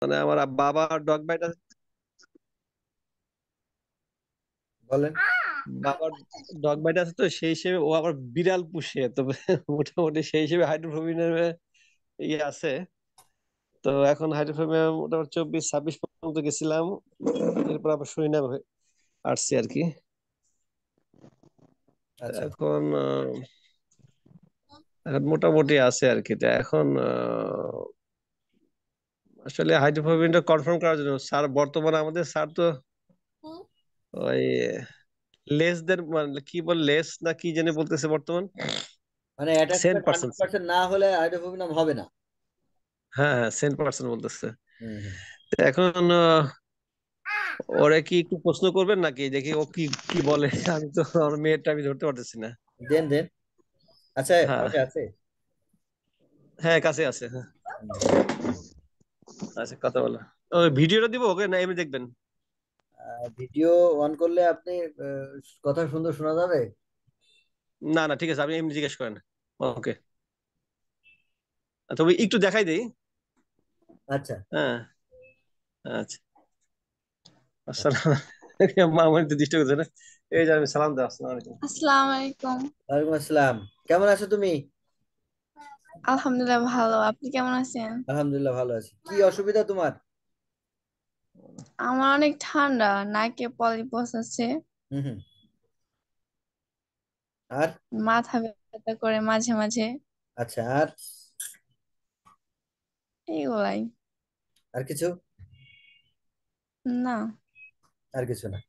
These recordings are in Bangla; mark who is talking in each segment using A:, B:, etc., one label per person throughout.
A: মানে আমার বাবা ডগ বাইট আছে।
B: বলেন।
A: বাবার ডগ বাইট আছে, তো সেই হিসেবে ও আবার বিড়াল পুষে, তো মোটামুটি সেই হিসেবে হাইড্রোফোবিনের ইয়ে আছে। তো এখন হাইড্রোফোবিয়া মোটামুটি 24-26 পর্যন্ত গেছিলাম, এরপর আবার শুনি না আসছি আর কি। তো
B: আচ্ছা।
A: এখন মোটামুটি আছে আর কি। তো এখন আসলে হাইড্রোফোবিনটা কনফার্ম করার জন্য স্যার, বর্তমানে আমাদের স্যার তো ওই লেসদের মানে কি বল, লেস না কি জানি বলতেছে বর্তমান,
B: মানে
A: সেন্ট
B: অ্যাটাচমেন্ট
A: পার্সন।
B: 100% না হলে হাইড্রোফোবিক নাম হবে না।
A: হ্যাঁ হ্যাঁ, সেন্ট পার্সন বলতেছে।
B: হুম হুম।
A: তো এখন ওরে কি একটু প্রশ্ন করবেন নাকি, দেখি ও কি কি বলে। আমি তো আমার মেয়েরটা আমি ধরতে পারতেছি না।
B: দেন দেন। আচ্ছা,
A: হ্যাঁ
B: পাশে আছে।
A: হ্যাঁ, কাছে আছে, হ্যাঁ। আচ্ছা, কথা বলো। ওই ভিডিওটা দিব ওকে, না এমনি দেখবেন?
B: ভিডিও অন করলে আপনি কথা সুন্দর শোনা যাবে।
A: না না, ঠিক আছে, আপনি এমনি জিজ্ঞেস করেন। ওকে, তবে একটু দেখাই দেই।
B: আচ্ছা।
A: হ্যাঁ, আচ্ছা। আসসালাম। মামুনি তো ডিস্টার্ব করছে না? এই যে আমি সালাম দেওয়া, আসসালামু আলাইকুম।
C: আসসালামু আলাইকুম।
B: ওয়ালাইকুম আসসালাম। কেমন আছো তুমি?
C: আলহামদুলিল্লাহ ভালো, আপনি কেমন আছেন?
B: আলহামদুলিল্লাহ ভালো আছি। কি অসুবিধা তোমার?
C: আমার অনেক ঠান্ডা, নাকে পলিপস আছে,
B: হুম হুম। আর?
C: মাথা ব্যথা করে মাঝে মাঝে,
B: আচ্ছা, আর?
C: এইগুলাই।
B: আর কিছু?
C: না।
B: আর কিছু না।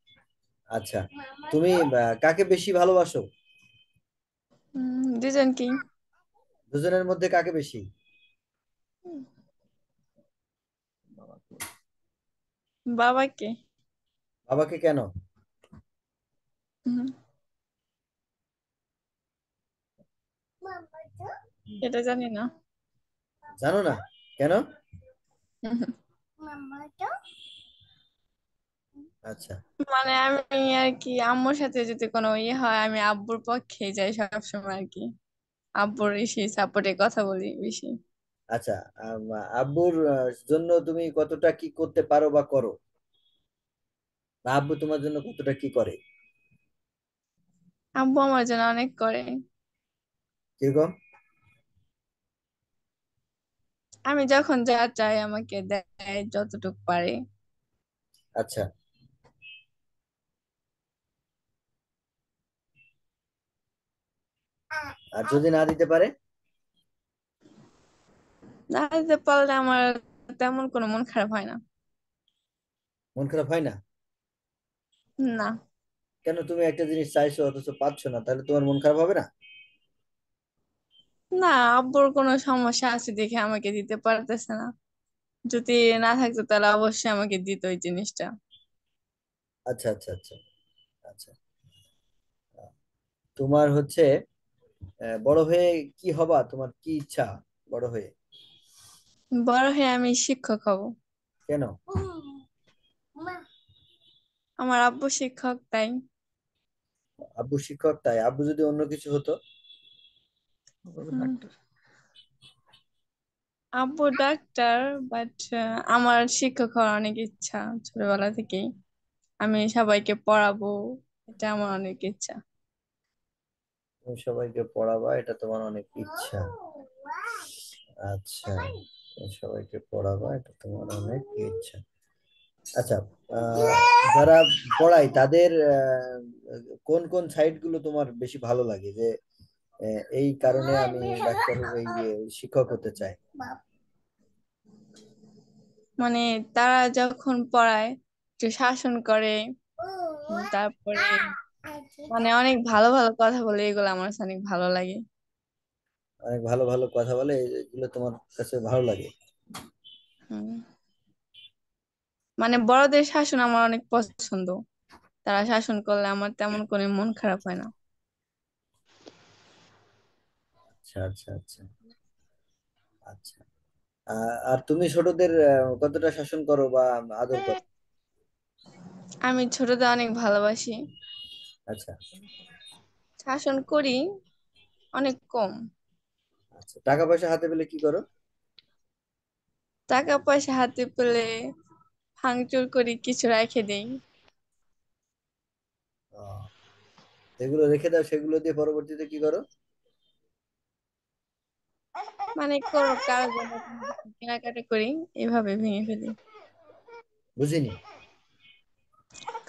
B: আচ্ছা, তুমি কাকে বেশি ভালোবাসো?
C: দুজন কি?
B: দুজনের মধ্যে কাকে বেশি?
C: বাবাকে।
B: বাবাকে কেন?
C: হুম, এটা জানি না।
B: জানো না? কেন? আচ্ছা।
C: মানে আমি আর কি, আম্মুর সাথে যদি কোনো ইয়ে হয় আমি আব্বুর পক্ষে যাই সবসময় আর কি। আব্বুর বেশি সাপোর্টে কথা বলি বেশি।
B: আচ্ছা, আব্বুর জন্য তুমি কতটা কি করতে পারো বা করো? বা আব্বু তোমার জন্য কতটা কি করে?
C: আব্বু আমার জন্য অনেক করে।
B: কিরকম?
C: আমি যখন যা চাই আমাকে দেয় যতটুকু পারে।
B: আচ্ছা। আর যদি না দিতে পারে?
C: না দিতে পারলে আমার তেমন কোনো মন খারাপ হয় না।
B: মন খারাপ হয় না?
C: না।
B: কেন, তুমি একটা জিনিস চাইছো অথচ পাচ্ছ না, তাহলে তোমার মন খারাপ হবে না?
C: না, আব্বুর কোনো সমস্যা আছে দেখে আমাকে দিতে পারতেছে না। যদি না থাকতো তাহলে অবশ্যই আমাকে দিত ওই জিনিসটা।
B: আচ্ছা আচ্ছা আচ্ছা। আচ্ছা, তোমার হচ্ছে বড় হয়ে কি হবা, তোমার কি ইচ্ছা বড় হয়ে?
C: বড় হয়ে আমি শিক্ষক হব।
B: কেন?
C: আমার আব্বু শিক্ষক তাই।
B: আব্বু শিক্ষক, তাই আব্বু যদি অন্য কিছু হতো?
C: হুম, আব্বু ডাক্তার, বাট আমার শিক্ষক হওয়ার অনেক ইচ্ছা ছোটবেলা থেকেই। আমি সবাইকে পড়াবো, এটা আমার অনেক ইচ্ছা।
B: তুমি সবাইকে পড়াবা, এটা তোমার অনেক ইচ্ছা। আচ্ছা, তুমি সবাইকে পড়াবা, এটা তোমার অনেক ইচ্ছা। আচ্ছা, আহ, যারা পড়ায় তাদের কোন কোন সাইড গুলো তোমার বেশি ভালো লাগে, যে এই কারণে আমি ডাক্তার, এই শিক্ষক হতে চাই?
C: মানে তারা যখন পড়ায় একটু শাসন করে, তারপরে মানে অনেক ভালো ভালো কথা বলে, এগুলো আমার কাছে অনেক ভালো লাগে।
B: অনেক ভালো ভালো কথা বলে, এগুলো তোমার কাছে ভালো লাগে?
C: হুম, মানে বড়দের শাসন আমার অনেক পছন্দ। তারা শাসন করলে আমার তেমন কোনো মন খারাপ হয় না।
B: আচ্ছা আচ্ছা আচ্ছা। আচ্ছা, আর তুমি ছোটদের কতটা শাসন করো বা আদর করো?
C: আমি ছোটদের অনেক ভালোবাসি।
B: আচ্ছা।
C: শাসন করি অনেক কম।
B: আচ্ছা, টাকা পয়সা হাতে পেলে কি করো?
C: টাকা পয়সা হাতে পেলে ভাঙচুর করি, কিছু রেখে দেই।
B: আহ, যেগুলো রেখে দাও সেগুলো দিয়ে পরবর্তীতে কি করো?
C: মানে কারোর জন্য কোনো কিছু কেনাকাটা করি, এভাবে ভেঙে ফেলি।
B: বুঝিনি।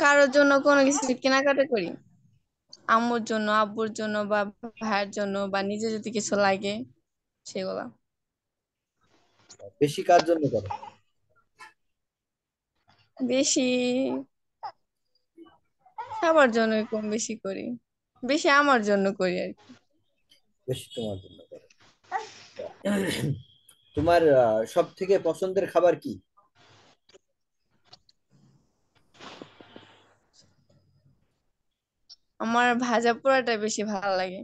C: কারোর জন্য কোনো কিছু কেনাকাটা করি, আম্মুর জন্য, আব্বুর জন্য, বা ভাইয়ের জন্য, বা নিজে যদি কিছু লাগে সেগুলা।
B: বেশি কার জন্য করো?
C: বেশি সবার জন্যই কম বেশি করি, বেশি আমার জন্য করি আর কি।
B: বেশি তোমার জন্য করো। তোমার সব থেকে পছন্দের খাবার কি?
C: আমার ভাজা পোড়াটা বেশি ভালো লাগে।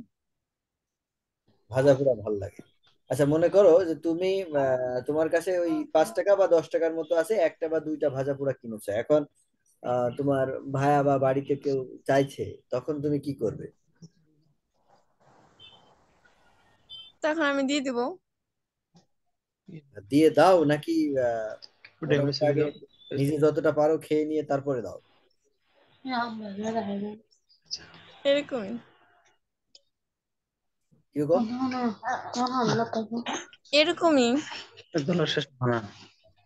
B: ভাজা পোড়া ভালো লাগে। আচ্ছা, মনে করো যে তুমি তোমার কাছে ওই 5 টাকা বা 10 টাকার মতো আছে, একটা বা দুইটা ভাজা পোড়া কিনেছো। এখন তোমার ভাইয়া বা বাড়িতে কেউ চাইছে, তখন তুমি কি করবে?
C: তখন আমি দিয়ে দিব।
B: দিয়ে দাও নাকি আহ
A: ওটাই
B: মোটামুটি
A: মেসেজ
B: আগে
A: দাও।
B: নিজে যতটা পারো খেয়ে নিয়ে তারপরে দাও?
C: এরকমই।
B: কি গো?
C: এরকমই।
A: একদম শেষ না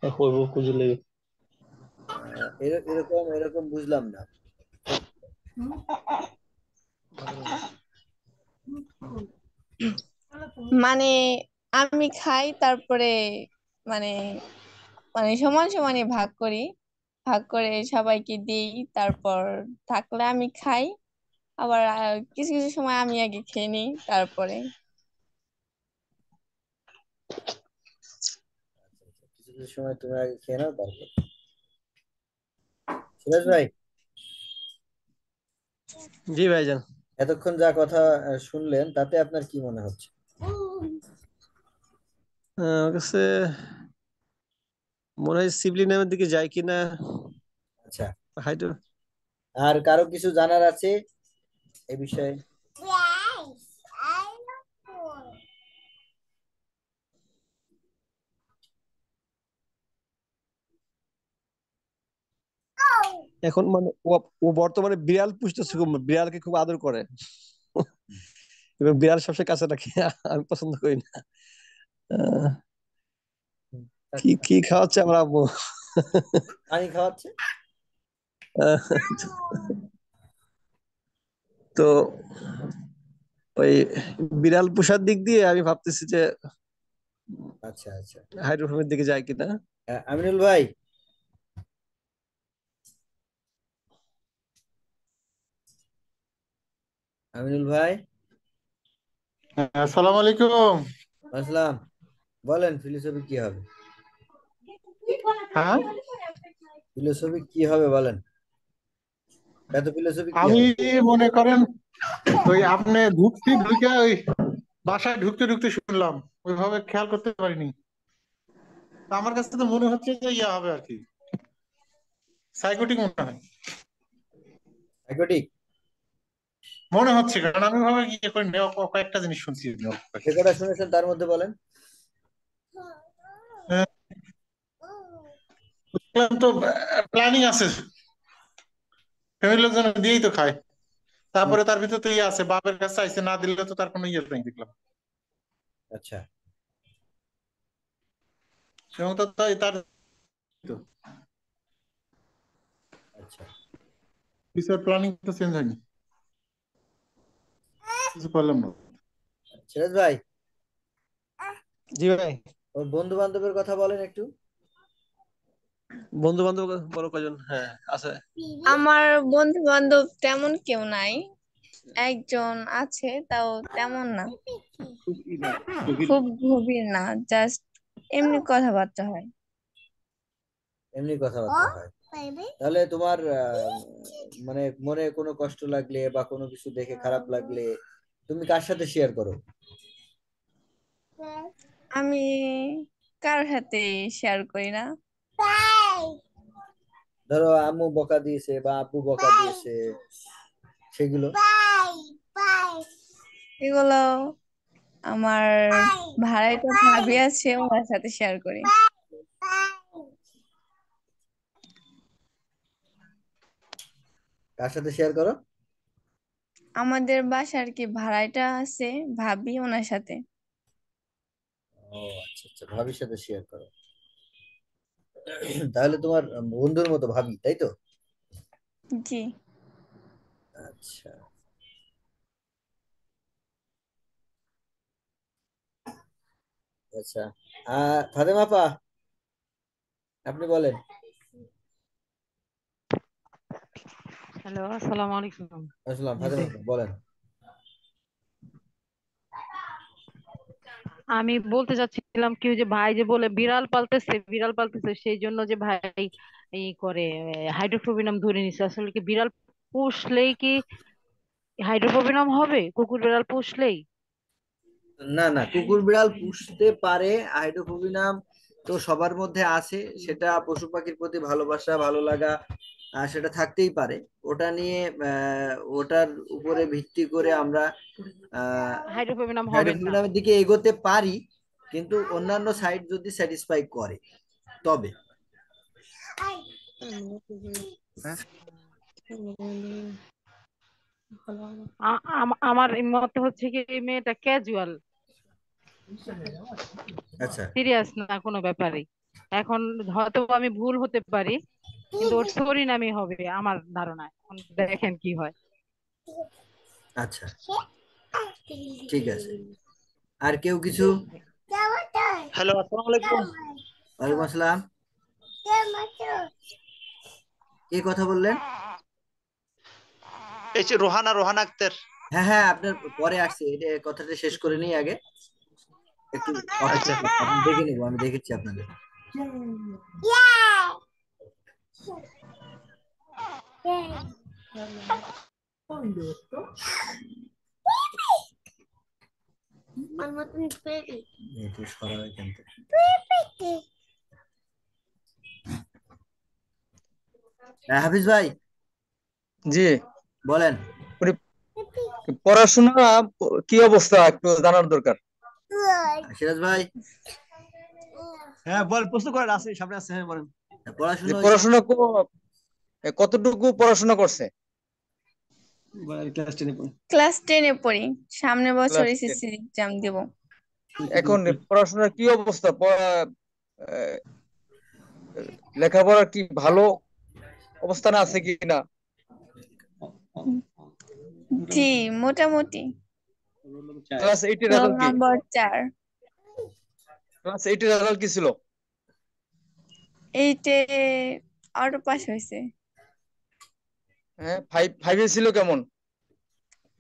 A: হইব খুঁজলে।
B: এরকম এরকম বুঝলাম না।
C: মানে আমি খাই, তারপরে মানে মানে সমান সমানই ভাগ করি, ভাগ করে সবাইকে দিই, তারপর থাকলে আমি খাই। আবার কিছু কিছু সময় আমি আগে খেয়ে নিই তারপরে।
B: আচ্ছা, আচ্ছা, কিছু কিছু সময় তুমি আগে খেয়ে নাও তারপর। সুরেশ ভাই,
A: জি ভাইজান।
B: এতক্ষণ যা কথা শুনলেন তাতে আপনার কি মনে হচ্ছে?
A: আমার কাছে মনে হয় সিবলি নামের দিকে যায় কিনা।
B: আচ্ছা,
A: হাইড্রো
B: আর কারো কিছু জানার আছে এই বিষয়ে?
A: এখন মানে ও বর্তমানে বিড়াল পুষতেছে, বিড়ালকে খুব আদর করে এবং বিড়াল সবসময় কাছে রাখে। আমি পছন্দ করি না। আহ, কি
B: আচ্ছা,
A: কি খাওয়াচ্ছে আমার আম্মু।
B: পানি খাওয়াচ্ছে?
A: আহ, তো ওই বিড়াল পোষার দিক দিয়ে আমি ভাবতেছি যে
B: আচ্ছা, আচ্ছা।
A: হাইড্রোফোমের দিকে যায় কিনা।
B: আমিনুল ভাই, আমিনুল ভাই,
D: আসসালামু আলাইকুম।
B: আসসালাম। বলেন, ফিলোসফি কি হবে?
D: হ্যাঁ,
B: ফিলোসফি কি হবে বলেন? এত ফিলোসফি কি
D: আমি
B: হবে?
D: মনে করেন ওই আপনি ঢুকছি ঢুকে ওই বাসায় ঢুকতে ঢুকতে শুনলাম, ওইভাবে খেয়াল করতে পারিনি। তো আমার কাছে তো মনে হচ্ছে যে ইয়া হবে আর কি, সাইকোটিক মনে হয়।
B: সাইকোটিক?
D: মনে হচ্ছে কারণ আমি ভাবে ইয়ে করি না, কয়েকটা জিনিস শুনছি।
B: যে কটা শুনেছেন তার মধ্যে বলেন।
D: বুঝলাম তো, প্ল্যানিং আছে, ফ্যামিলির লোকজন দিয়েই তো খায়।
B: হুম,
D: তারপরে তার ভিতর তো ইয়ে আছে, বাপের কাছে চাইছে, না দিলে তো তার কোনো ইয়ে নেই দেখলাম।
B: আচ্ছা,
D: এবং তো তার
B: আচ্ছা।
D: ফিউচার প্ল্যানিং তো চেঞ্জ হয়নি, কিছু করলাম না।
B: সিরাজ ভাই,
A: জি ভাই।
B: ওর বন্ধু বান্ধবের কথা বলেন একটু।
A: বন্ধু বান্ধব বড় কজন? হ্যাঁ, আছে।
C: আমার বন্ধু বান্ধব তেমন কেউ নাই, একজন আছে, তাও তেমন না, খুব গভীর না, জাস্ট এমনি কথাবার্তা হয়।
B: এমনি কথাবার্তা হয়? তাহলে তোমার মানে মনে কোনো কষ্ট লাগলে বা কোনো কিছু দেখে খারাপ লাগলে তুমি কার সাথে শেয়ার করো?
C: আমি কারোর সাথে শেয়ার করি না।
B: ধরো আম্মু বকা দিয়েছে বা আব্বু বকা দিয়েছে, সেগুলো?
C: এগুলো আমার ভাড়াইতে ভাবি আছে, ওনার সাথে শেয়ার করি।
B: কার সাথে শেয়ার করো?
C: আমাদের বাসার কি ভাড়াটা আছে, ভাবি ওনার সাথে।
B: ও আচ্ছা আচ্ছা, ভাবির সাথে শেয়ার করো। তাহলে তোমার বন্ধুর মতো ভাবি, তাই তো?
C: জি।
B: আচ্ছা আচ্ছা। ফাতেমা আপা, আপনি বলেন।
E: হ্যালো, আসসালামু আলাইকুম।
B: আসলাম, ফাতেমা আপা বলেন।
E: আমি বলতে চাচ্ছিলাম কি, ওই যে ভাই যে বলে বিড়াল পালতেছে সেই জন্য যে ভাই এই করে হাইড্রোফোবিনাম ধরে নিছে, আসলে কি বিড়াল পুষলেই কি হাইড্রোফোবিনাম হবে, কুকুর বিড়াল পুষলেই?
B: না না, কুকুর বিড়াল পুষতে পারে। হাইড্রোফোবিনাম তো সবার মধ্যে আছে, সেটা পশু পাখির প্রতি ভালোবাসা ভালো লাগা সেটা থাকতেই পারে। ওটা নিয়ে ওটার উপরে ভিত্তি করে আমরা
E: হাইড্রোফোবিনাম হবে না?
B: হাইড্রোফোবিনামের দিকে এগোতে পারি, কিন্তু অন্যান্য সাইট যদি স্যাটিসফাই করে তবে।
E: হ্যাঁ। আমার মতে হচ্ছে কি, এই মেয়েটা ক্যাজুয়াল,
B: আচ্ছা
E: সিরিয়াস না কোনো ব্যাপারে। এখন হয়তো আমি ভুল হতে পারি, কিন্তু ওর পরিণামই হবে আমার ধারণা। এখন দেখেন কি হয়।
B: আচ্ছা, ঠিক আছে। আর কেউ কিছু?
A: হ্যালো, আসসালামু আলাইকুম।
B: ওয়ালাইকুম আসসালাম। কে কথা বললেন?
A: এই যে রোহানা, রোহানা আক্তার।
B: হ্যাঁ হ্যাঁ, আপনার পরে আসছে, এটা কথাটা শেষ করে নিই আগে। একটু
A: আচ্ছা,
B: অপেক্ষা করুন, আমি দেখে নিবো, আমি দেখেছি আপনাদের। একটু সরাও এখান থেকে। হাফিজ ভাই
F: জি।
B: বলেন।
F: উনি পড়াশোনা কি অবস্থা একটু জানার দরকার।
B: সিরাজ ভাই,
A: হ্যাঁ বল, প্রশ্ন করেন, আছে সামনে আছে, হ্যাঁ বলেন।
F: যে
B: পড়াশোনা হয়েছে?
F: পড়াশোনা কতটুকু পড়াশোনা করছে?
A: ক্লাস 10 পড়ি।
C: ক্লাস 10-এ পড়ি, সামনের বছর
F: ক্লাস 10।
C: এসএসসি এক্সাম দেব।
F: এখন পড়াশোনার কি অবস্থা? আহ, লেখাপড়া কি ভালো অবস্থানে আছে কি না?
C: জি, মোটামুটি।
F: ক্লাস 8 এর
C: রোল
F: রেজাল্ট কি?
C: নম্বর 4।
F: ক্লাস 8 এর রেজাল্ট কি ছিল?
C: 8-এ অটো পাস হয়েছে।
F: হ্যাঁ, 5 এ ছিল কেমন?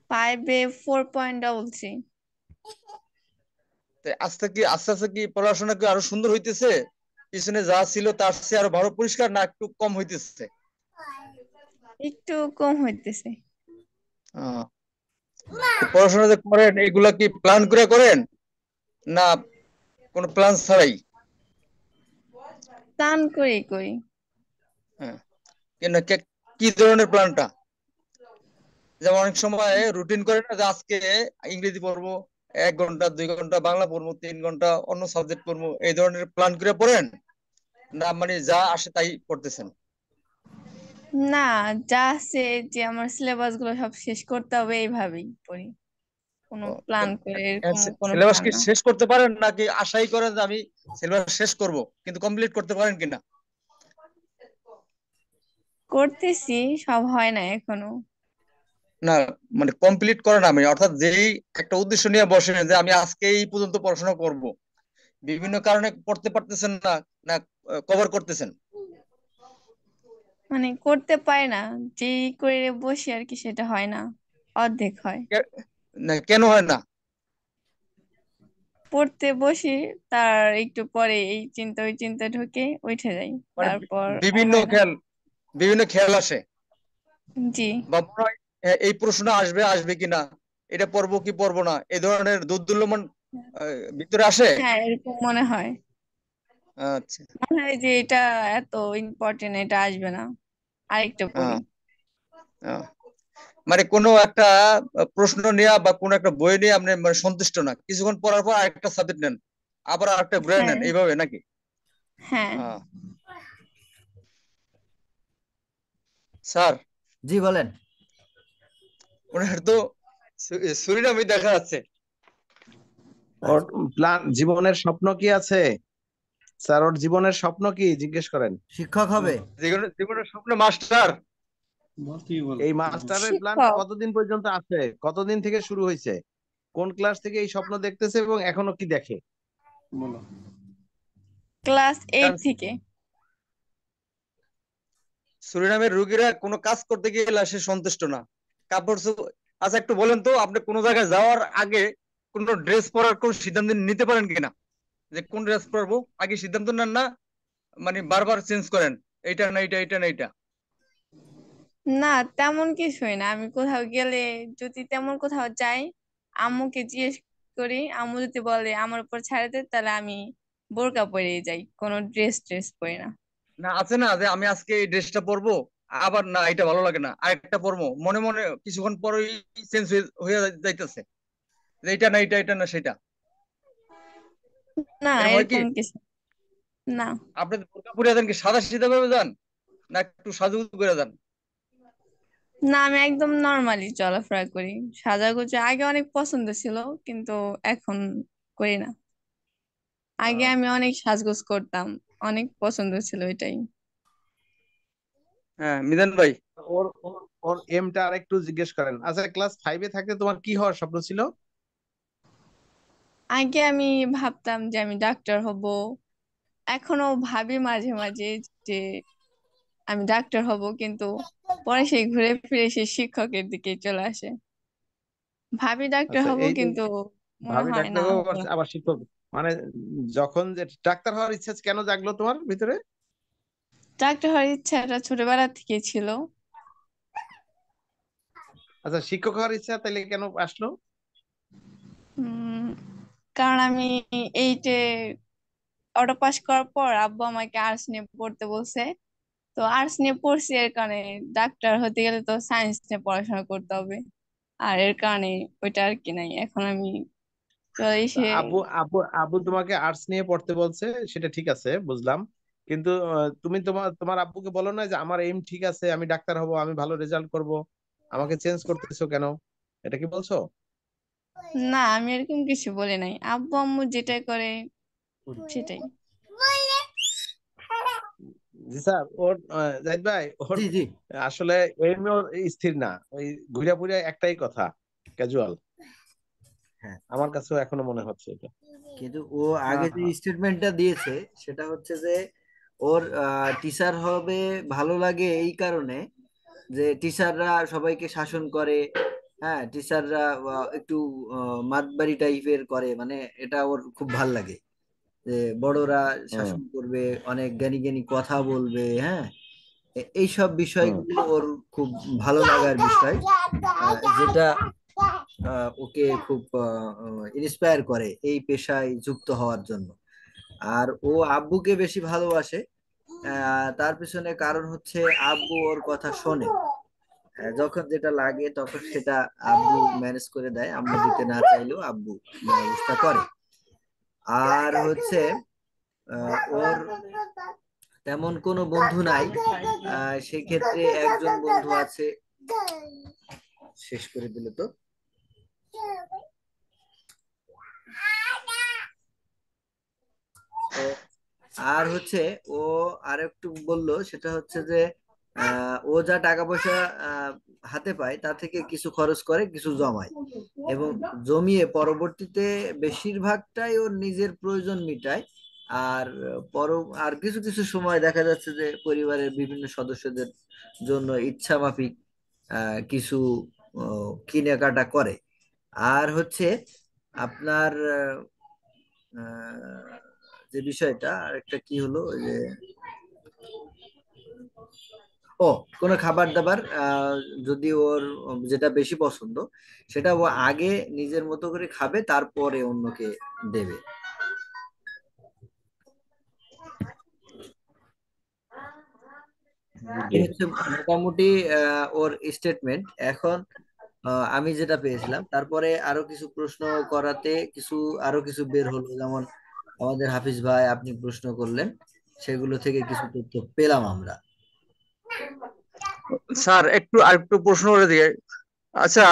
C: 5-এ 4.33।
F: তো আস্তে আস্তে কি পড়াশোনা কি আরো সুন্দর হইতেছে? পিছনে যা ছিল তার চেয়ে আরো ভালো পরিষ্কার, না একটু কম হইতেছে?
C: একটু কম হইতেছে।
F: আহ, তো পড়াশোনা যে করেন এগুলা কি প্ল্যান করে করেন, না কোনো প্ল্যান ছাড়াই?
C: প্ল্যান করি করি।
F: হ্যাঁ, কি ধরনের প্ল্যানটা? যেমন অনেক সময় রুটিন করে না, যে আজকে ইংরেজি পড়বো 1 ঘন্টা, 2 ঘন্টা বাংলা পড়বো, 3 ঘন্টা অন্য সাবজেক্ট পড়বো, এই ধরনের প্ল্যান করে পড়েন, না মানে যা আসে তাই পড়তেছেন?
C: না, যা আছে, যে আমার সিলেবাস গুলো সব শেষ করতে হবে এইভাবেই পড়ি। কোনো প্ল্যান করে এরকম কোনো
F: সিলেবাস
C: প্ল্যান
F: কি
C: না।
F: শেষ করতে পারেন, নাকি আশাই করেন যে আমি সিলেবাস শেষ করব, কিন্তু কমপ্লিট করতে পারেন কিনা?
C: করতেছি, সব হয় না এখনো।
F: না মানে কমপ্লিট করে না, আমি অর্থাৎ যেই একটা উদ্দেশ্য নিয়ে বসেন যে আমি আজকে এই পর্যন্ত পড়াশোনা করব, বিভিন্ন কারণে পড়তে পারতেছেন না, না কভার করতেছেন?
C: মানে করতে পারি না, যেই করে বসি আর কি, সেটা হয় না, অর্ধেক হয়।
F: না কেন হয় না?
C: পড়তে বসি, তার একটু পরে এই চিন্তা ওই চিন্তা ঢুকে উঠে যাই,
F: মানে
C: তারপর আর
F: বিভিন্ন
C: হয় না।
F: খেয়াল বিভিন্ন খেয়াল আসে,
C: জি।
F: বা মনে হয় এই প্রশ্ন আসবে আসবে কিনা, এটা পড়বো কি পড়বো না, এই ধরনের দোদুল্যমান ভিতরে আসে।
C: হ্যাঁ, এরকম মনে হয়।
F: আচ্ছা।
C: মনে হয় যে এটা এত ইম্পর্টেন্ট, এটা আসবে না, আরেকটা পড়ি।
F: আহ, আহ। মানে কোনো একটা প্রশ্ন নেওয়া বা কোনো একটা বই নিয়ে আপনি মানে সন্তুষ্ট না, কিছুক্ষণ পড়ার পর আরেকটা সাবজেক্ট নেন, আবার আরেকটা ঘুরে
C: হ্যাঁ।
F: নেন, এইভাবে নাকি?
C: হ্যাঁ।
F: আহ, স্যার,
B: জি বলেন।
F: ওনার তো সুরিনামি দেখা যাচ্ছে।
G: ওর
B: আচ্ছা,
G: প্ল্যান, জীবনের স্বপ্ন কি আছে স্যার? ওর জীবনের স্বপ্ন কি জিজ্ঞেস করেন।
B: শিক্ষক হবে।
F: জীবনের স্বপ্ন মাস্টার।
G: এই মাস্টারের প্ল্যান
C: শিক্ষক
G: কতদিন পর্যন্ত আছে? কতদিন থেকে শুরু হয়েছে? কোন ক্লাস থেকে এই স্বপ্ন দেখতেছে এবং এখনো কি দেখে?
C: ক্লাস 8
F: কারণ
C: থেকে।
F: সুরিনামের রুগীরা কোনো কাজ করতে গেলে সে সন্তুষ্ট না। আচ্ছা একটু বলেন তো, আপনি কোনো জায়গায় যাওয়ার আগে কোনো ড্রেস পরার কোন সিদ্ধান্ত নিতে পারেন কিনা? যে কোন ড্রেস পরবো আগে সিদ্ধান্ত নেন না, মানে বারবার চেঞ্জ করেন, এইটা না এইটা, এইটা না এইটা?
C: না, তেমন কিছুই না। আমি কোথাও গেলে, যদি তেমন কোথাও যাই, আম্মুকে জিজ্ঞেস করি। আম্মু যদি বলে আমার উপর ছাড়ে দে, তাহলে আমি বোরকা পরে যাই, কোনো ড্রেস পরি না।
F: না আছে না যে আমি আজকে এই ড্রেসটা পরবো, আবার না এটা ভালো লাগে না আরেকটা পরবো, মনে মনে কিছুক্ষণ পরেই চেঞ্জ হয়ে যাইতেছে যে এইটা না এইটা, এটা না সেটা।
C: না,
F: এরকম হয় কি?
C: এরকম কিছু না।
F: আপনি বোরকা পরে যান কি সাদা সিধা ভাবে যান, না একটু সাজুগুজু করে যান?
C: না, আমি একদম নর্মালি চলাফেরা করি। সাজাগোজা আগে অনেক পছন্দ ছিল, কিন্তু এখন করি না। আগে
F: আহ,
C: আমি অনেক সাজগোজ করতাম, অনেক পছন্দ ছিল এটাই।
F: হ্যাঁ মিজান ভাই।
G: ওর ওর ওর এমটা আরেকটু জিজ্ঞেস করেন। আচ্ছা, ক্লাস 5-এ থাকতে তোমার কি হওয়ার স্বপ্ন ছিল?
C: আগে আমি ভাবতাম যে আমি ডাক্তার হব। এখনো ভাবি মাঝে মাঝে যে আমি ডাক্তার হব, কিন্তু পরে সেই ঘুরে ফিরে সেই শিক্ষকের দিকে চলে আসে। ভাবি ডাক্তার
G: আচ্ছা,
C: হব,
G: এই যে
C: কিন্তু মনে
G: ভাবি
C: হয়
G: ডাক্তার
C: না
G: হবো,
C: হবো।
G: আবার শিক্ষক, মানে যখন যে ডাক্তার হওয়ার ইচ্ছা কেন জাগলো তোমার ভিতরে?
C: ডাক্তার হওয়ার ইচ্ছাটা ছোটবেলা থেকে ছিল।
G: আচ্ছা, শিক্ষক হওয়ার ইচ্ছা তাহলে কেন আসলো?
C: উম কারণ আমি এইটে অটো পাস করার পর আব্বু আমাকে আর্টস নিয়ে পড়তে বলছে। তো আর্টস নিয়ে পড়ছি, এর কারণে ডাক্তার হতে গেলে তো সায়েন্স নিয়ে পড়াশোনা করতে হবে। আর এর কারণে ওইটা আর কি নাই, এখন আমি চলে
G: তো
C: এসে।
G: আব্বু আব্বু আব্বু তোমাকে আর্টস নিয়ে পড়তে বলছে, সেটা ঠিক আছে, বুঝলাম। কিন্তু তুমি তোমার তোমার আব্বুকে বলো না যে আমার এইম ঠিক আছে, আমি ডাক্তার হব, আমি ভালো রেজাল্ট করব, আমাকে চেঞ্জ করতেছো কেন? এটা কি বলছো?
C: না, আমি এরকম কিছু বলি নাই। আব্বু আম্মু যেটাই করে সেটাই।
G: জি স্যার। ওর জাহিদ ভাই, ওর
B: জি জি।
G: আসলে এইম ওর স্থির না, ওই ঘুরে পুরে একটাই কথা, ক্যাজুয়াল।
B: হ্যাঁ,
G: আমার কাছেও এখনো মনে হচ্ছে এটা।
B: কিন্তু ও আগে
G: হ্যাঁ,
B: যে
G: হ্যাঁ।
B: স্টেটমেন্টটা দিয়েছে সেটা হচ্ছে যে ওর টিচার হবে ভালো লাগে এই কারণে যে টিচাররা সবাইকে শাসন করে। হ্যাঁ, টিচাররা একটু মাতবাড়ি টাইপের করে, মানে এটা ওর খুব ভাল লাগে যে বড়রা
G: হুম,
B: শাসন করবে, অনেক জ্ঞানী জ্ঞানী কথা বলবে। হ্যাঁ, এইসব
G: হুম,
B: বিষয়গুলো ওর খুব ভালো লাগার বিষয়, যেটা ওকে খুব ইন্সপায়ার করে এই পেশায় যুক্ত হওয়ার জন্য। আর ও আব্বুকে বেশি ভালোবাসে। তার পিছনে কারণ হচ্ছে আব্বু ওর কথা শোনে। যখন যেটা লাগে তখন সেটা আব্বু ম্যানেজ করে দেয়, আম্মু দিতে না চাইলেও আব্বু ব্যবস্থা করে। আর হচ্ছে ওর তেমন কোনো বন্ধু নাই। সেক্ষেত্রে একজন বন্ধু আছে। শেষ করে দিল তো। তো আর হচ্ছে ও আর একটু বললো, সেটা হচ্ছে যে ও যা টাকা পয়সা আহ, হাতে পায় তা থেকে কিছু খরচ করে, কিছু জমায় এবং জমিয়ে পরবর্তীতে বেশিরভাগটাই ওর নিজের প্রয়োজন মিটায়। আর পর আর কিছু কিছু সময় দেখা যাচ্ছে যে পরিবারের বিভিন্ন সদস্যদের জন্য ইচ্ছা মাফিক কিছু কেনাকাটা করে। আর হচ্ছে আপনার আহ, যে বিষয়টা আরেকটা কি হলো, ওই যে ও কোনো খাবার দাবার যদি ওর যেটা বেশি পছন্দ সেটা ও আগে নিজের মতো করে খাবে, তারপরে অন্যকে দেবে।
G: জি।
B: এই হচ্ছে মোটামুটি ওর স্টেটমেন্ট। এখন আমি যেটা পেয়েছিলাম, তারপরে আরো কিছু প্রশ্ন করাতে আরো কিছু বের হলো, যেমন আমাদের হাফিজ ভাই আপনি প্রশ্ন করলেন, সেগুলো থেকে কিছু তথ্য পেলাম আমরা।
F: স্যার একটু আরেকটু প্রশ্ন করে দিয়ে, আচ্ছা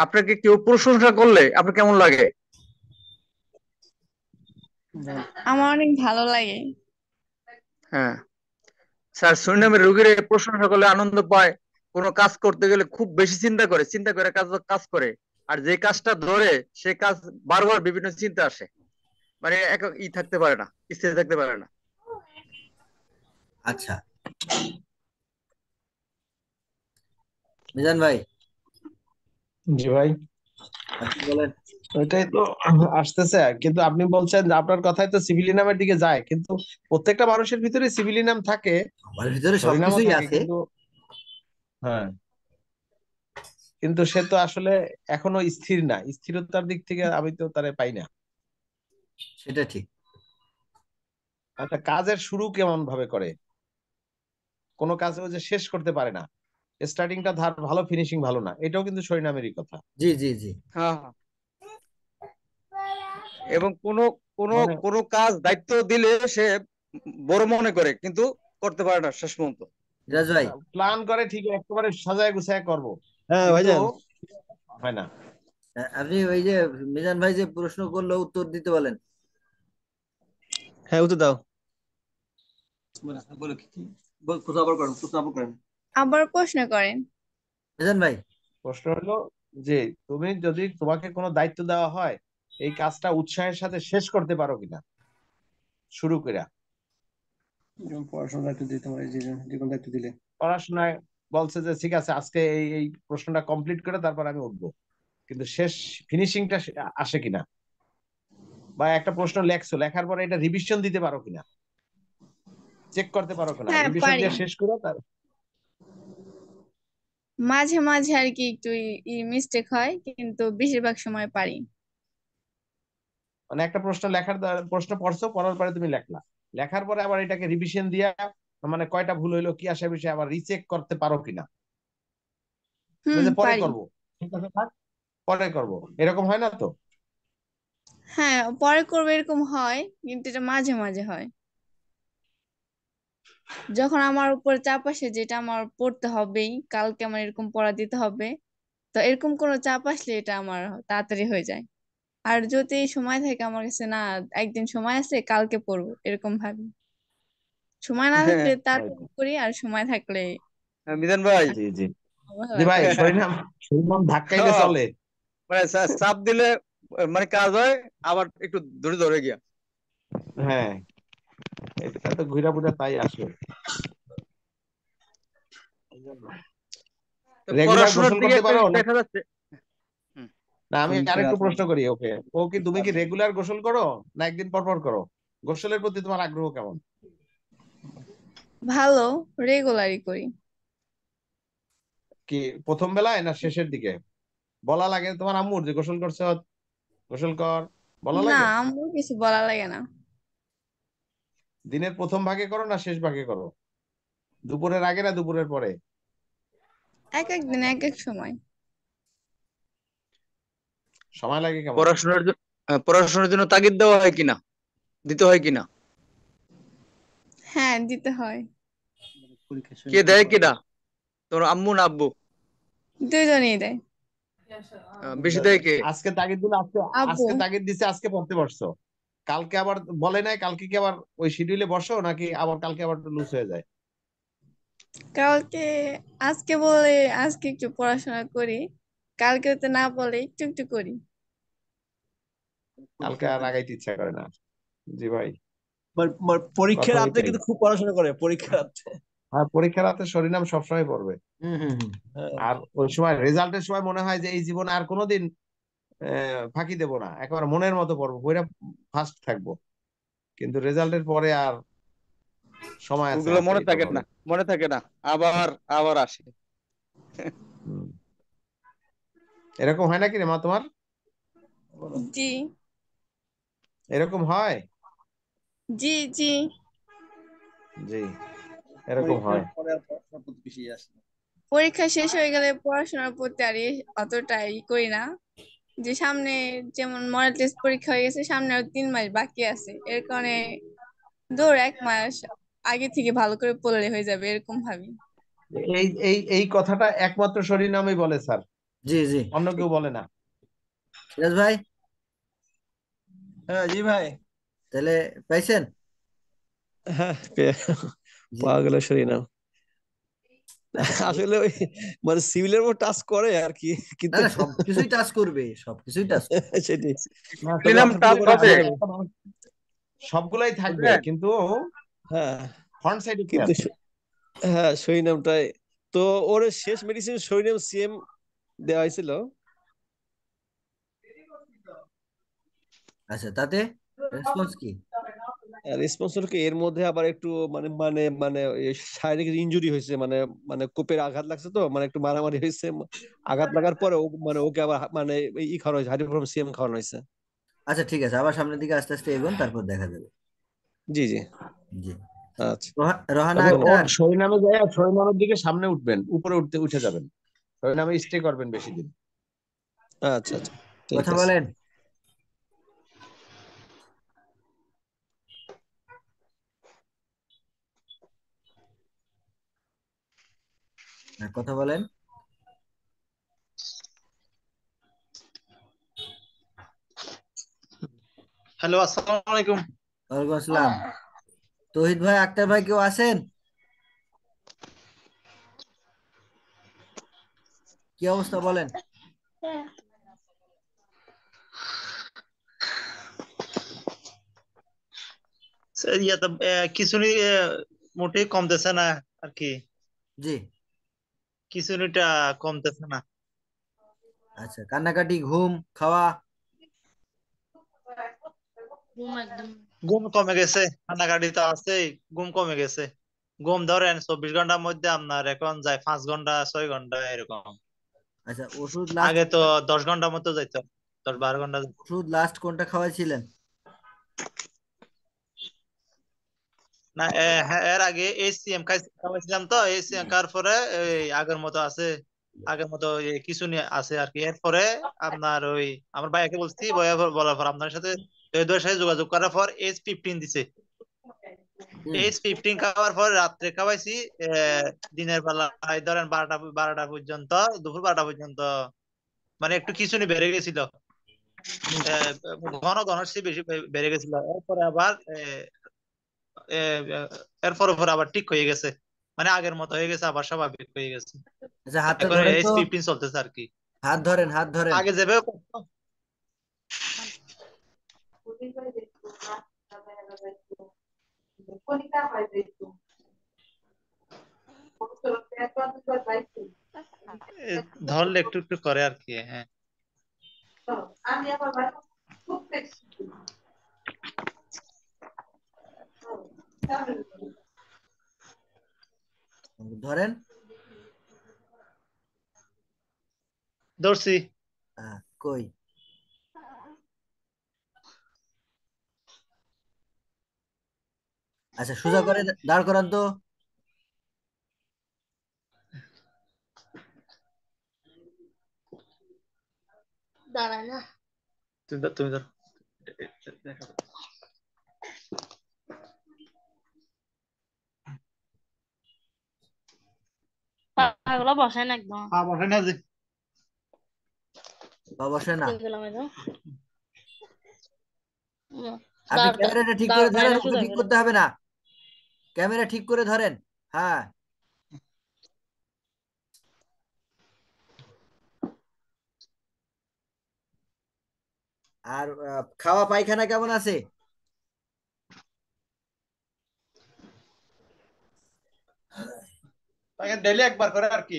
F: আপনাকে কেউ প্রশংসা করলে আপনার কেমন লাগে?
C: আমার অনেক ভালো লাগে।
F: হ্যাঁ স্যার, সুরিনামের রোগীরা প্রশংসা করলে আনন্দ পায়, কোনো কাজ করতে গেলে খুব বেশি চিন্তা করে কাজ কাজ করে, আর যে কাজটা ধরে সে কাজ বারবার বিভিন্ন চিন্তা আসে, মানে এক থাকতে পারে না, স্থির থাকতে পারে না।
B: আচ্ছা, মিজান ভাই
G: জি ভাই,
B: আপনি বলেন।
G: ওইটাই তো আসতেছে, কিন্তু আপনি বলছেন যে আপনার কথাই তো সিভিলিনামের দিকে যায়, কিন্তু প্রত্যেকটা মানুষের ভিতরে সিভিলিনাম থাকে,
B: আমার ভিতরে
G: হরিনামও
B: সবকিছুই
G: থাকে,
B: আছে।
G: কিন্তু হ্যাঁ, কিন্তু সে তো আসলে এখনো স্থির না, স্থিরতার দিক থেকে আমি তো তারে পাই না।
B: সেটা ঠিক।
G: আচ্ছা, কাজের শুরু কেমন ভাবে করে? কোনো কাজ ও যে শেষ করতে পারে না, স্টার্টিংটা ভালো, ফিনিশিং ভালো না, এটাও কিন্তু হরিনামেরই কথা।
B: জি জি জি।
F: হ্যাঁ হ্যাঁ। এবং কোনো কোনো
G: মানে
F: কোনো কাজ দায়িত্ব দিলে সে বড় মনে করে কিন্তু করতে পারে না শেষ পর্যন্ত।
B: রাজু ভাই,
G: প্ল্যান করে ঠিক একেবারে সাজায় গুছায় করবো,
A: হ্যাঁ
G: কিন্তু
A: ভাইজান,
G: হয় না।
B: আপনি ওই যে মিজান ভাই যে প্রশ্ন করলো উত্তর দিতে বলেন।
A: হ্যাঁ উত্তর দাও। বলো কি কি প্রশ্ন আবার করেন, প্রশ্ন আবার করেন।
C: আবার প্রশ্ন করেন।
B: মিজান ভাই,
G: প্রশ্ন হলো যে তুমি যদি তোমাকে কোনো দায়িত্ব দেওয়া হয়, এই কাজটা উৎসাহের সাথে শেষ করতে পারো কিনা শুরু করে।
A: যেমন পড়াশোনার দায়িত্ব দিতে পারে, যে যে কোনো দায়িত্ব দিলে
G: পড়াশোনায় বলছে যে ঠিক আছে আজকে এই প্রশ্নটা কমপ্লিট করে তারপর আমি উঠবো, কিন্তু শেষ ফিনিশিংটা আসে কিনা, বা একটা প্রশ্ন লেখছো, লেখার পরে এটা রিভিশন দিতে পারো কিনা, চেক করতে পারো কিনা,
C: হ্যাঁ
G: রিভিশন
C: পারি,
G: দিয়ে শেষ করে তার
C: মাঝে মাঝে আর কি একটু মিস্টেক হয়, কিন্তু বেশিরভাগ সময় পারি।
G: মানে একটা প্রশ্ন প্রশ্ন পড়ছো, পড়ার পরে তুমি লেখলা, লেখার পরে আবার এটাকে রিভিশন দিয়া মানে কয়টা ভুল হইলো কি আসে বিষয়ে আবার রিচেক করতে পারো কিনা, না যে পরে
C: পারি।
G: করব, ঠিক আছে থাক পরে করব, এরকম হয় না তো?
C: হ্যাঁ পরে করবো এরকম হয়, কিন্তু এটা মাঝে মাঝে হয়, যখন আমার উপর চাপ আসে যেটা আমার পড়তে হবেই, কালকে আমার এরকম পড়া দিতে হবে, তো এরকম কোনো চাপ আসলে এটা আমার তাড়াতাড়ি হয়ে যায়। আর যদি সময় থাকে আমার কাছে, না একদিন সময় আছে কালকে পড়বো, এরকম ভাবি। সময় না
F: হ্যাঁ
C: থাকলে
G: ওই তো।
C: তাড়াতাড়ি করি, আর সময় থাকলে
F: মিজান ভাই,
G: জি জি জি
C: অবহেলা
G: ভাই,
C: করি।
G: শরীরাম শরীরাম ধাক্কাইলে
F: হ্যাঁ,
G: চলে।
F: মানে চাপ দিলে মানে কাজ হয়, আবার একটু ধরে ধরে গিয়া।
G: হ্যাঁ, এটা তো ঘুরা পুরা তাই আসে।
F: তো
G: রেগুলার
F: পড়াশোনার
G: গোসল
F: দিকে
G: করতে
F: একটা
G: পারো
F: জিনিস
G: না?
F: দেখা যাচ্ছে। হুম,
G: না আমি আরেকটু প্রশ্ন করি ওকে, ও কি তুমি কি রেগুলার গোসল করো না একদিন পর পর করো? গোসলের প্রতি তোমার আগ্রহ কেমন?
C: ভালো, রেগুলারই করি।
G: কি প্রথম বেলায় না শেষের দিকে বলা লাগে তোমার আম্মুর যে গোসল করছো, গোসল কর, বলা
C: না,
G: লাগে?
C: আম্মু কিছু বলা লাগে না।
G: দিনের প্রথম ভাগে করো না শেষ ভাগে করো, দুপুরের আগে না দুপুরের পরে?
C: এক এক দিন এক এক সময়।
G: সময় লাগে কেমন?
F: পড়াশোনার জন্য তাগিদ দেওয়া হয় কিনা, দিতে হয় কিনা?
C: হ্যাঁ দিতে হয়।
A: পরীক্ষার
F: কে
A: সময় কি
F: দেয়
A: পড়া
F: কিনা, তোর আম্মু না আব্বু?
C: দুইজনেই দেয়।
F: বেশি দেয় কে?
G: আজকে তাগিদ দিলে আজকে,
C: আব্বু।
G: আজকে তাগিদ দিছে আজকে পড়তে পারছো, কালকে আবার বলে নাই, কালকে কি আবার ওই শিডিউলে বসো নাকি আবার কালকে আবার লুজ হয়ে যায়?
C: কালকে, আজকে বলে আজকে একটু পড়াশোনা করি, কালকে তো না বলে একটু একটু করি।
G: কালকে
A: পরীক্ষার
G: আর
A: রাতে?
G: আগাইতে ইচ্ছা করে না। জি ভাই,
A: পরীক্ষার
G: কথা
A: রাতে
G: ওইটাই।
A: কিন্তু খুব পড়াশোনা করে, পরীক্ষার রাতে।
G: আর পরীক্ষার রাতে শরীরাম সবসময় পড়বে,
A: হ্যাঁ।
G: আর ওই সময় রেজাল্টের সময় মনে হয় যে এই জীবনে আর কোনোদিন ফাঁকি দেব না, একেবারে মনের মতো পড়বো, বইটা ফার্স্ট থাকবো, কিন্তু রেজাল্টের পরে আর সময় আছে
F: ওগুলো
G: হাতে,
F: মনে
G: এটা
F: থাকে
G: ভাবে।
F: না, মনে থাকে না, আবার আবার আসে।
G: হুম। এরকম হয় নাকি রে মা তোমার?
C: জি
G: এরকম হয়?
C: জি জি।
G: জি, এরকম
A: পরীক্ষার
G: হয়।
A: পরে আর পড়াশোনার প্রতি বেশি আসে না।
C: পরীক্ষা শেষ হয়ে গেলে পড়াশোনার প্রতি আর অতটাই করি না, যে সামনে যেমন মডেল টেস্ট পরীক্ষা হয়ে গেছে, সামনে আর 3 মাস বাকি আছে, এর কারণে 1 মাস আগে থেকে ভালো করে পড়লে হয়ে যাবে, এরকম ভাবি।
G: এই কথাটা একমাত্র শরীনামই বলে স্যার,
B: জি জি।
G: অন্য কেউ বলে না।
B: সিরাজ ভাই,
F: হ্যাঁ জি ভাই।
B: তাহলে পাইছেন?
A: হ্যাঁ
B: জি।
A: পাওয়া গেল সরিনাম।
B: আচ্ছা
A: আসলে ওই মানে সিভিলের উপর টাচ করে আর কি,
B: না
A: কিন্তু
B: না, সবকিছুই টাচ করবে, সবকিছুই টাচ করবে।
A: সেটি
G: না, তবে
F: শরীনাম
A: কথার
F: টাচ
A: পরে
F: হবে
A: ভালো।
G: সবগুলাই থাকবে,
F: বুঝলেন?
G: কিন্তু
A: হ্যাঁ
G: ফ্রন্ট সাইডে কি
A: কিন্তু
G: আছে?
A: হ্যাঁ সরিনামটাই তো, ওর শেষ মেডিসিন সরিনাম সিএম দেওয়া হয়েছিল।
B: আচ্ছা, তাতে রেসপন্স কি?
A: রেসপন্সরকে এর মধ্যে আবার একটু মানে মানে মানে এই শারীরিক ইনজুরি হয়েছে, মানে মানে কোপের আঘাত লাগছে, তো মানে একটু মারামারি হয়েছে। আঘাত লাগার পরে মানে ওকে আবার মানে ই খাওয়ানো হয়েছে, হাইড্রোফোম সিএম খাওয়ানো হয়েছে।
B: আচ্ছা ঠিক আছে, আবার সামনের দিকে আস্তে আস্তে এগোন, তারপর দেখা যাবে।
A: জি জি।
B: জি।
A: আচ্ছা
B: রহানা
G: তবে ওর
B: আক্তার।
G: শরীনামে যায়, শরীনামের দিকে সামনে উঠবেন, উপরে উঠে যাবেন, শরীনামে স্টে করবেন বেশি দিন।
A: আচ্ছা আচ্ছা ঠিক
B: কথা
A: আছে।
B: বলেন। হ্যাঁ, কথা বলেন।
H: হ্যালো, আসসালামু আলাইকুম।
B: ওয়ালাইকুম আসসালাম। তৌহিদ ভাই, আক্তার ভাই, কেউ আছেন? কি অবস্থা বলেন?
H: ইয়াতে খিঁচুনি মোটেই কমতেছে না আর কি,
B: জি।
H: খিঁচুনিটা কমতেছে না।
B: আচ্ছা, কান্নাকাটি, ঘুম, খাওয়া?
H: ঘুম কমে গেছে, কান্নাকাটি তো আছেই, ঘুম কমে গেছে। ঘুম ধরেন 24 ঘন্টার মধ্যে আপনার এখন যায় 5 ঘন্টা 6 ঘন্টা এরকম।
B: আচ্ছা, ওষুধ লাস্ট
H: আগে তো 10 ঘন্টার মতো যাইত, 10-12 ঘন্টা যেত।
B: ওষুধ লাস্ট কোনটা খাওয়াইছিলেন?
H: না হ্যাঁ, এর আগে এসিএম খাওয়াইছিলাম, তো এসিএম খাওয়ার পরে এই আগের মতো আছে, আগের মতো কিছু নিয়ে আছে আর কি। এরপরে আপনার ওই আমার ভাইয়াকে বলছি, ভাইয়া বলার পর আপনার সাথে ওদের সাথে যোগাযোগ করার পর H15 দিছে।
B: হুম।
H: H15 খাওয়ার পর রাত্রে খাওয়াইছি। আহ, দিনের বেলায় ধরেন 12টা পর্যন্ত, দুপুর 12টা পর্যন্ত মানে একটু খিঁচুনি বেড়ে গেছিল,
B: হুম।
H: আহ, ঘন ঘন সে বেশি বেড়ে গেছিল। এরপরে আবার এরপর পর আবার ঠিক হয়ে গেছে, মানে আগের মতো হয়ে গেছে, আবার স্বাভাবিক হয়ে গেছে।
B: আচ্ছা, হাতটা
H: এখন
B: ধরেন তো।
H: H15 চলতেছে আর কি।
B: হাত ধরেন, হাত ধরেন।
H: আগে যেভাবে ধরলে একটু একটু করে আর কি। হ্যাঁ
B: ধরেন।
H: ধরছি।
B: কই? আচ্ছা, সোজা করে দাঁড় করান তো।
H: তুমি ধর।
I: পাগুলো বসে না একদম।
H: হ্যাঁ বসে না যে।
B: বা বসে না।
I: উম,
B: আপনি ক্যামেরাটা ঠিক করে
I: দাঁড়
B: ধরেন,
I: না
B: ওকে
I: সোজা
B: ঠিক
I: করে।
B: করতে হবে না। ক্যামেরা ঠিক করে ধরেন। হ্যাঁ। আর খাওয়া পায়খানা কেমন আছে?
H: ডেইলি একবার করে আর কি।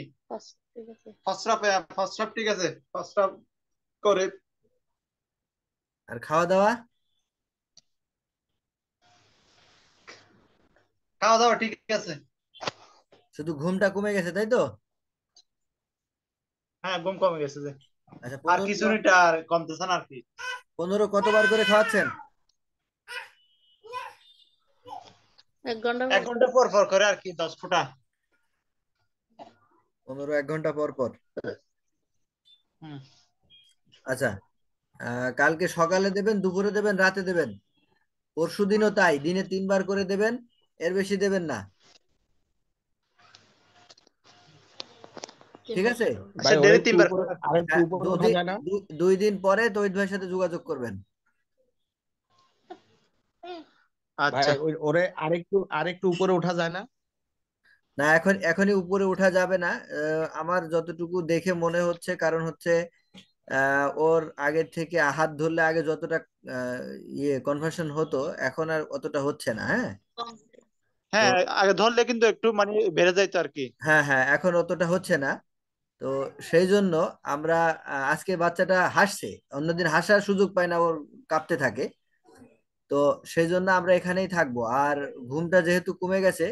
I: ঠিক আছে।
H: ফার্স্ট ঠিক আছে, ফার্স্ট করে।
B: আর খাওয়া দাওয়া?
H: খাওয়া দাওয়া ঠিক আছে।
B: শুধু ঘুমটা কমে গেছে, তাই তো?
H: হ্যাঁ ঘুম কমে গেছে যে।
B: আচ্ছা,
H: আর
B: 15
H: খিঁচুনিটা আর কমতেছে না আর কি।
B: 15 কতবার করে খাওয়াচ্ছেন?
I: 1 ঘন্টা
H: 1 ঘন্টা পর পর করে আর কি, 10 ফোঁটা।
B: 15 1 ঘন্টা পর পর।
H: হুম।
B: আচ্ছা, কালকে সকালে দেবেন, দুপুরে দেবেন, রাতে দেবেন। পরশু দিনও তাই, দিনে 3 বার করে দেবেন, এর বেশি দেবেন না। ঠিক আছে?
H: আচ্ছা
G: ভাই ওরে
H: ডেলি
G: একটু
H: 3 বার
G: উপরে
H: খাওয়া।
G: আরেকটু
B: হ্যাঁ,
G: উপরে ওঠা যায় না?
B: 2 দিন পরে তহিদ ভাইয়ের সাথে যোগাযোগ করবেন।
G: ভাই
H: আচ্ছা
G: ওরে আরেকটু উপরে ওঠা যায় না?
B: না, এখনই উপরে ওঠা যাবে না। আমার যতটুকু দেখে মনে হচ্ছে, কারণ হচ্ছে ওর আগের থেকে হাত ধরলে আগে যতটা আহ, কনভার্সন হতো, এখন আর অতটা হচ্ছে না। হ্যাঁ, তো
H: হ্যাঁ আগে ধরলে কিন্তু একটু মানে বেড়ে যাইতো আর কি।
B: হ্যাঁ হ্যাঁ, এখন অতটা হচ্ছে না। তো সেই জন্য আমরা আজকে বাচ্চাটা হাসছে, অন্যদিন হাসার সুযোগ পায় না, ওর কাঁপতে থাকে। তো সেই জন্য আমরা এখানেই থাকবো। আর ঘুমটা যেহেতু কমে গেছে,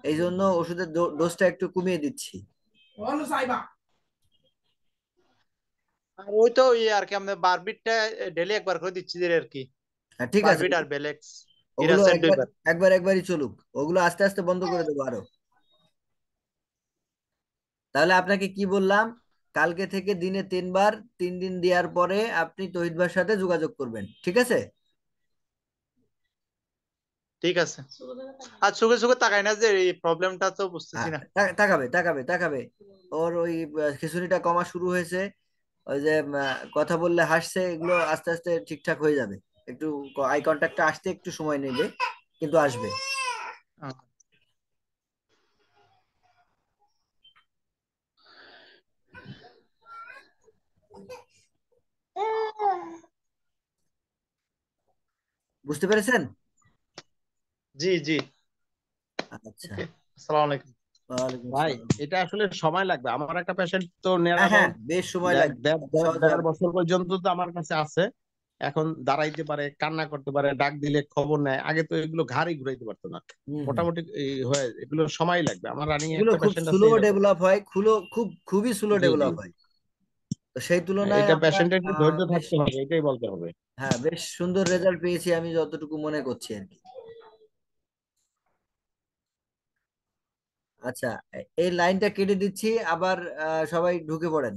B: এই জন্য ওষুধের ডোজটা একটু কমিয়ে দিচ্ছি।
H: আর ওই তো ইয়ে আর কি আমরা বারবিটটা ডেলি একবার করে দিচ্ছি আর কি।
B: হ্যাঁ, ঠিক আছে।
H: বারবিট আর বেলেক্স
B: ওগুলো
H: ইরাসের
B: একবার
H: 2 বার।
B: একবারই চলুক। ওগুলো আস্তে আস্তে বন্ধ করে দেবো আরো। তাহলে আপনাকে কি বললাম, কালকে থেকে দিনে 3 বার, 3 দিন দেওয়ার পরে আপনি তহিদ ভাইয়ের সাথে যোগাযোগ করবেন, ঠিক আছে?
H: ঠিক আছে। আর চোখে চোখে তাকাই না যে এই প্রবলেমটা তো বুঝতেছি না।
B: তাকাবে তাকাবে তাকাবে। ওর ওই খিঁচুনিটা কমা শুরু হয়েছে, ওই যে কথা বললে হাসছে, এগুলো আস্তে আস্তে ঠিকঠাক হয়ে যাবে। একটু আই কন্ট্যাক্টটা আসতে একটু সময় নেবে, কিন্তু আসবে।
H: আহ,
B: বুঝতে পেরেছেন?
H: জি জি।
B: আচ্ছা।
H: ওকে, আসসালামু আলাইকুম।
B: ওয়ালাইকুম
G: ভাই
B: আসসালাম।
G: এটা আসলে সময় লাগবে। আমার একটা পেশেন্ট তো নেয়ার
B: হ্যাঁ
G: এখন
B: হ্যাঁ, বেশ সময়
G: দেড়
B: লাগবে,
G: দেড়
B: এত
G: দেড়
B: সহজে
G: দেড়
B: হবে না।
G: বছর পর্যন্ত তো আমার কাছে আছে। এখন দাঁড়াইতে পারে, কান্না করতে পারে, ডাক দিলে খবর নেয়। আগে তো এগুলো ঘাড়ই ঘুরাইতে পারতো না।
B: হুম হুম।
G: মোটামুটি এই হয়ে এগুলো সময় লাগবে। আমার রানিং
B: এগুলো
G: একটা
B: খুব
G: পেশেন্ট আছে
B: স্লো
G: এরকম।
B: ডেভেলপ হয়, খুবই স্লো
G: জি জি।
B: ডেভেলপ হয়। তো সেই তুলনায়
G: এটা
B: আমরা
G: পেশেন্টের একটু ধৈর্য
B: বেশ,
G: থাকতে হবে, এটাই বলতে হবে।
B: হ্যাঁ, বেশ সুন্দর রেজাল্ট পেয়েছি আমি যতটুকু মনে করছি আর কি। আচ্ছা, এই লাইনটা কেটে দিচ্ছি, আবার সবাই ঢুকে পড়েন।